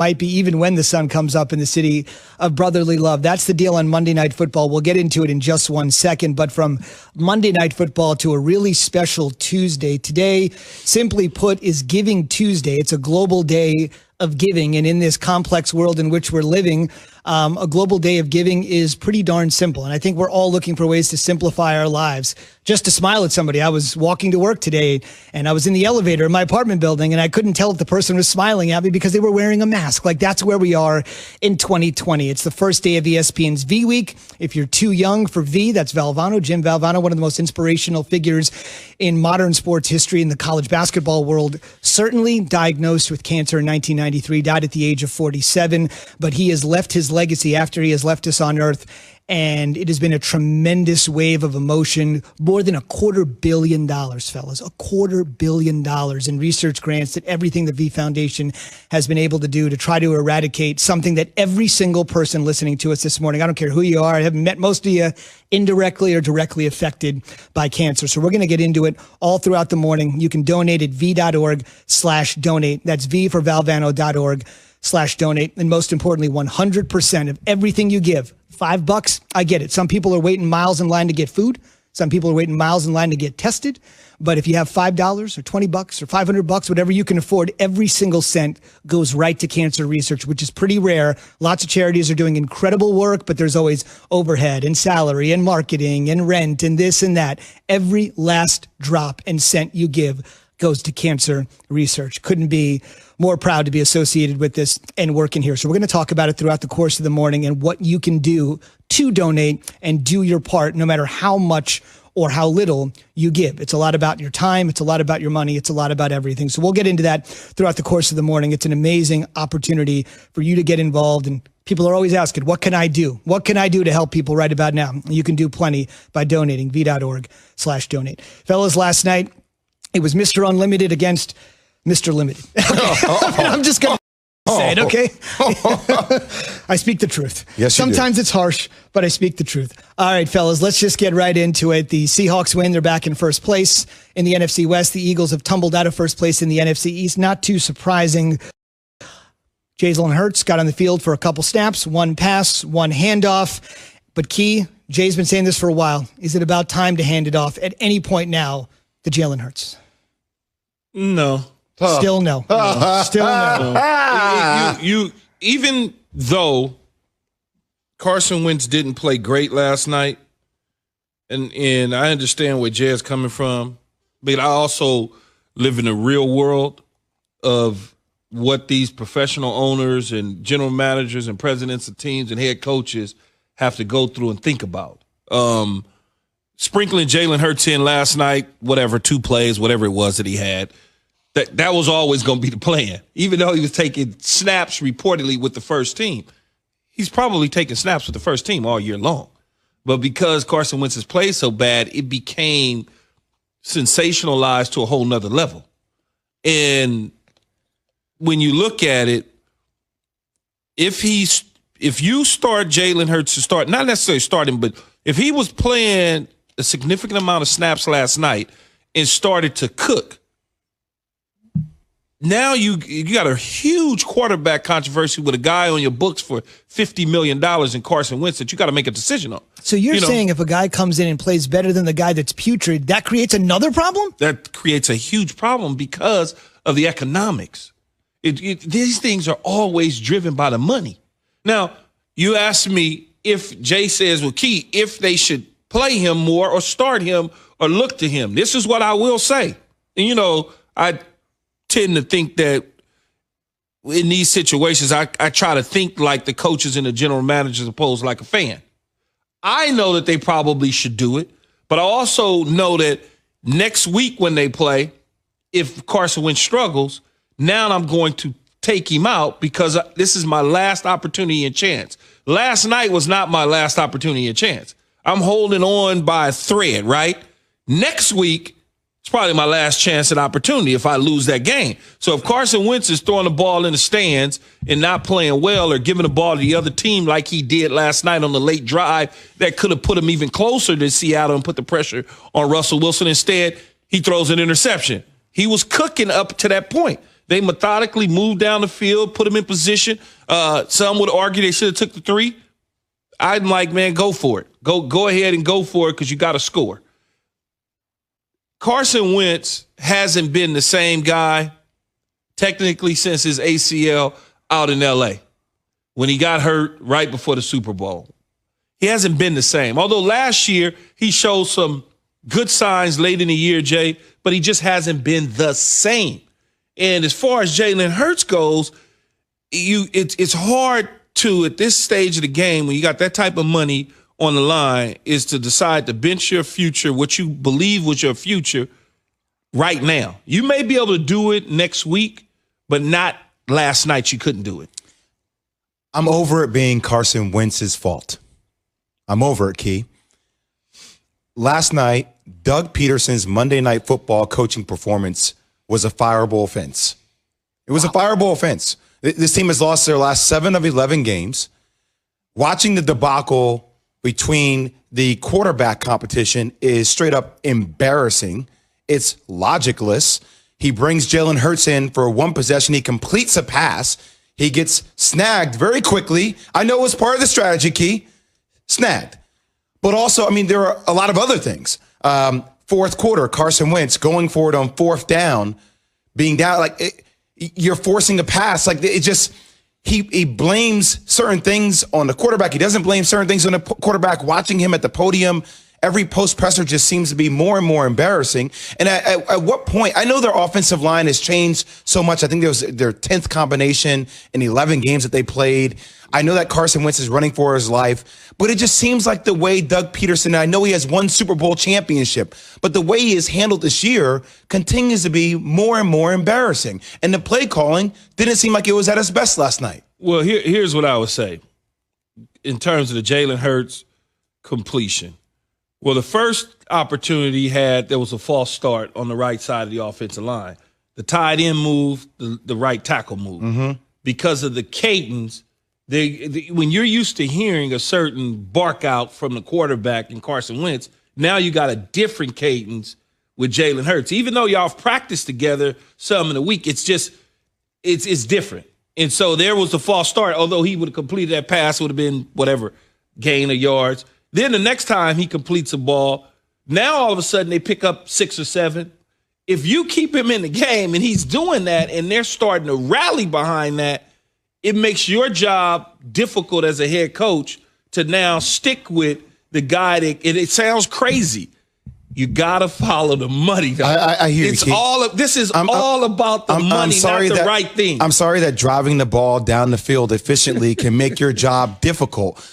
might be even when the sun comes up in the city of brotherly love. That's the deal on Monday Night Football. We'll get into it in just 1 second. But from Monday Night Football to a really special Tuesday. Today, simply put, is Giving Tuesday. It's a global day of giving. And in this complex world in which we're living, a global day of giving is pretty darn simple. And I think we're all looking for ways to simplify our lives. Just to smile at somebody. I was walking to work today and I was in the elevator in my apartment building and I couldn't tell if the person was smiling at me because they were wearing a mask. Like, that's where we are in 2020. It's the first day of ESPN's V Week. If you're too young for V, that's Valvano, Jim Valvano, one of the most inspirational figures in modern sports history in the college basketball world. Certainly diagnosed with cancer in 1993, died at the age of 47, but he has left his legacy after he has left us on earth. And it has been a tremendous wave of emotion, more than $250 million, fellas, $250 million in research grants that everything the V Foundation has been able to do to try to eradicate something that every single person listening to us this morning, I don't care who you are, I haven't met most of you, indirectly or directly affected by cancer. So we're going to get into it all throughout the morning. You can donate at v.org/donate. That's V for Valvano.org/donate. And most importantly, 100% of everything you give, $5, I get it. Some people are waiting miles in line to get food. Some people are waiting miles in line to get tested. But if you have $5 or $20 or $500, whatever you can afford, every single cent goes right to cancer research, which is pretty rare. Lots of charities are doing incredible work, but there's always overhead and salary and marketing and rent and this and that. Every last drop and cent you give goes to cancer research. Couldn't be more proud to be associated with this and working here. So we're going to talk about it throughout the course of the morning and what you can do to donate and do your part, no matter how much or how little you give. It's a lot about your time. It's a lot about your money. It's a lot about everything. So we'll get into that throughout the course of the morning. It's an amazing opportunity for you to get involved. And people are always asking, what can I do? What can I do to help people right about now? You can do plenty by donating, v.org/donate. Fellas, last night, it was Mr. Unlimited against Mr. Limited. I'm just going to say it, okay? I speak the truth. Yes, you Sometimes do. It's harsh, but I speak the truth. All right, fellas, let's just get right into it. The Seahawks win. They're back in first place in the NFC West. The Eagles have tumbled out of first place in the NFC East. Not too surprising. Jalen Hurts got on the field for a couple snaps, one pass, one handoff. But Key, Jay's been saying this for a while. Is it about time to hand it off at any point now to Jalen Hurts? No. Still no. Still no. You even though Carson Wentz didn't play great last night, and I understand where Jay's coming from, but I also live in the real world of what these professional owners and general managers and presidents of teams and head coaches have to go through and think about. Sprinkling Jalen Hurts in last night, whatever, 2 plays, whatever it was that he had, that was always going to be the plan. Even though he was taking snaps reportedly with the first team, he's probably taking snaps with the first team all year long. But because Carson Wentz has played so bad, it became sensationalized to a whole nother level. And when you look at it, if you start Jalen Hurts to start, not necessarily starting, but if he was playing a significant amount of snaps last night and started to cook, now you got a huge quarterback controversy with a guy on your books for $50 million in Carson Wentz that you got to make a decision on. So you're saying if a guy comes in and plays better than the guy that's putrid, that creates another problem? That creates a huge problem because of the economics. These things are always driven by the money. Now, you asked me if Jay says, well, Key, if they should play him more or start him or look to him. This is what I will say. And, I tend to think that in these situations, I try to think like the coaches and the general managers opposed like a fan. I know that they probably should do it, but I also know that next week when they play, if Carson Wentz struggles, now I'm going to take him out because this is my last opportunity and chance. Last night was not my last opportunity and chance. I'm holding on by a thread, right? Next week, it's probably my last chance and opportunity if I lose that game. So if Carson Wentz is throwing the ball in the stands and not playing well or giving the ball to the other team like he did last night on the late drive, that could have put him even closer to Seattle and put the pressure on Russell Wilson. Instead, he throws an interception. He was cooking up to that point. They methodically moved down the field, put him in position. Some would argue they should have took the 3. I'm like, man, go for it. Go ahead and go for it because you got to score. Carson Wentz hasn't been the same guy technically since his ACL out in L.A. when he got hurt right before the Super Bowl. He hasn't been the same. Although last year he showed some good signs late in the year, Jay, but he just hasn't been the same. And as far as Jalen Hurts goes, it's hard to, at this stage of the game, when you got that type of money on the line, is to decide to bench your future, what you believe was your future, right now. You may be able to do it next week, but not last night. You couldn't do it. I'm over it being Carson Wentz's fault. I'm over it, Key. Last night, Doug Peterson's Monday Night Football coaching performance was a fireable offense. It was a fireable offense. This team has lost their last 7 of 11 games. Watching the debacle between the quarterback competition is straight up embarrassing. It's logicless. He brings Jalen Hurts in for one possession. He completes a pass. He gets snagged very quickly. I know it was part of the strategy, Key. Snagged. But also, I mean, there are a lot of other things. Fourth quarter, Carson Wentz going for it on 4th down, being down. You're forcing a pass. He blames certain things on the quarterback. He doesn't blame certain things on the quarterback. Watching him at the podium, every post presser just seems to be more and more embarrassing. And at what point, I know their offensive line has changed so much. I think it was their 10th combination in 11 games that they played. I know that Carson Wentz is running for his life, but it just seems like the way Doug Peterson, I know he has 1 Super Bowl championship, but the way he is handled this year continues to be more and more embarrassing. And the play calling didn't seem like it was at its best last night. Well, here's what I would say in terms of the Jalen Hurts completion. Well, the first opportunity there was a false start on the right side of the offensive line. The tight end move, the right tackle move. Because of the cadence, when you're used to hearing a certain bark out from the quarterback in Carson Wentz, now you got a different cadence with Jalen Hurts. Even though y'all have practiced together some in a week, it's different. And so there was the false start. Although he would have completed that pass, it would have been whatever, gain of yards. Then the next time he completes a ball, now all of a sudden they pick up 6 or 7. If you keep him in the game and he's doing that and they're starting to rally behind that, it makes your job difficult as a head coach to now stick with the guy that, and it sounds crazy. You gotta follow the money. I hear it's you. This is all about the money, not the right thing. I'm sorry that driving the ball down the field efficiently can make your job difficult.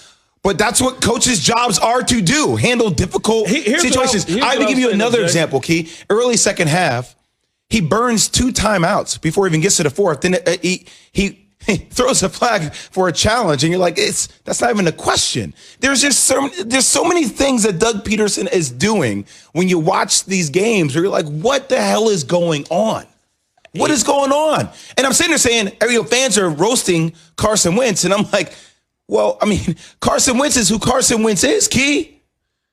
But that's what coaches' jobs are to do, handle difficult situations. I will give you another example, Key. Early second half, he burns 2 timeouts before he even gets to the 4th. Then he throws a flag for a challenge, and you're like, that's not even a question. There's so many things that Doug Peterson is doing when you watch these games where you're like, what the hell is going on? What is going on? And I'm sitting there saying, fans are roasting Carson Wentz, and I'm like, well, I mean, Carson Wentz is who Carson Wentz is, Key.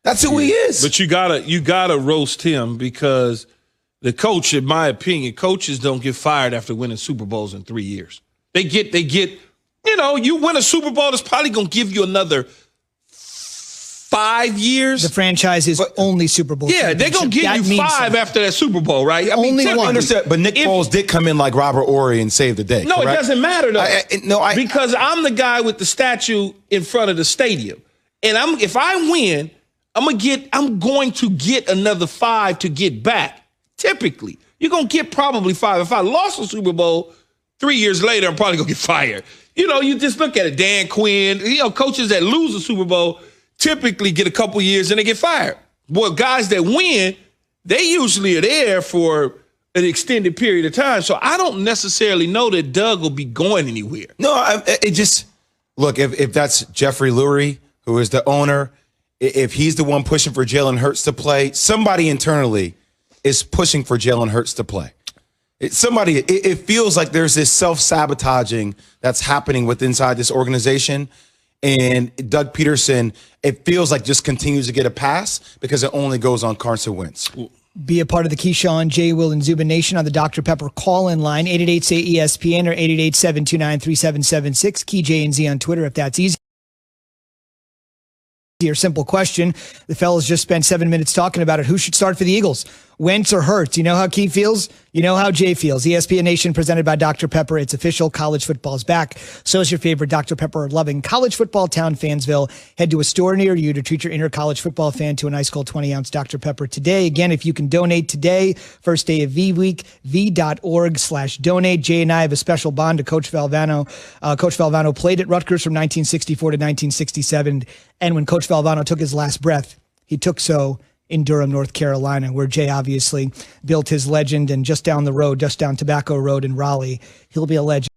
That's who he is. But you gotta roast him because the coach, in my opinion, coaches don't get fired after winning Super Bowls in 3 years. They get, you win a Super Bowl, it's probably going to give you another 5 years. The franchise is only Super Bowl. Yeah, they're going to give you 5 after that Super Bowl, right? Only one. Understand, but Nick Foles did come in like Robert Horry and save the day. No, correct? It doesn't matter, though. Because I'm the guy with the statue in front of the stadium. And if I win, I'm going to get another 5 to get back. Typically, you're going to get probably 5. If I lost a Super Bowl 3 years later, I'm probably going to get fired. You just look at it. Dan Quinn, coaches that lose a Super Bowl typically get a couple years and they get fired. Well, guys that win, they usually are there for an extended period of time. So I don't necessarily know that Doug will be going anywhere. No, look, if that's Jeffrey Lurie, who is the owner, if he's the one pushing for Jalen Hurts to play, somebody internally is pushing for Jalen Hurts to play. It feels like there's this self-sabotaging that's happening inside this organization. And Doug Peterson, it feels like just continues to get a pass because it only goes on Carson Wentz. Be a part of the Keyshawn, J. Will, and Zubin Nation on the Dr. Pepper call-in line, 888-SAY-ESPN or 888-729-3776. Key J and Z on Twitter if that's easy. Your simple question. The fellas just spent 7 minutes talking about it. Who should start for the Eagles? Wentz or Hurts? You know how Key feels? You know how Jay feels. ESPN Nation presented by Dr. Pepper. It's official. College football's back. So is your favorite Dr. Pepper loving college football town, Fansville. Head to a store near you to treat your inner college football fan to a nice cold 20-ounce Dr. Pepper today. Again, if you can donate today, first day of V Week, v.org/donate. Jay and I have a special bond to Coach Valvano. Coach Valvano played at Rutgers from 1964 to 1967. And when Coach Valvano took his last breath, he took so in Durham, North Carolina, where Jay obviously built his legend. And just down the road, just down Tobacco Road in Raleigh, he'll be a legend.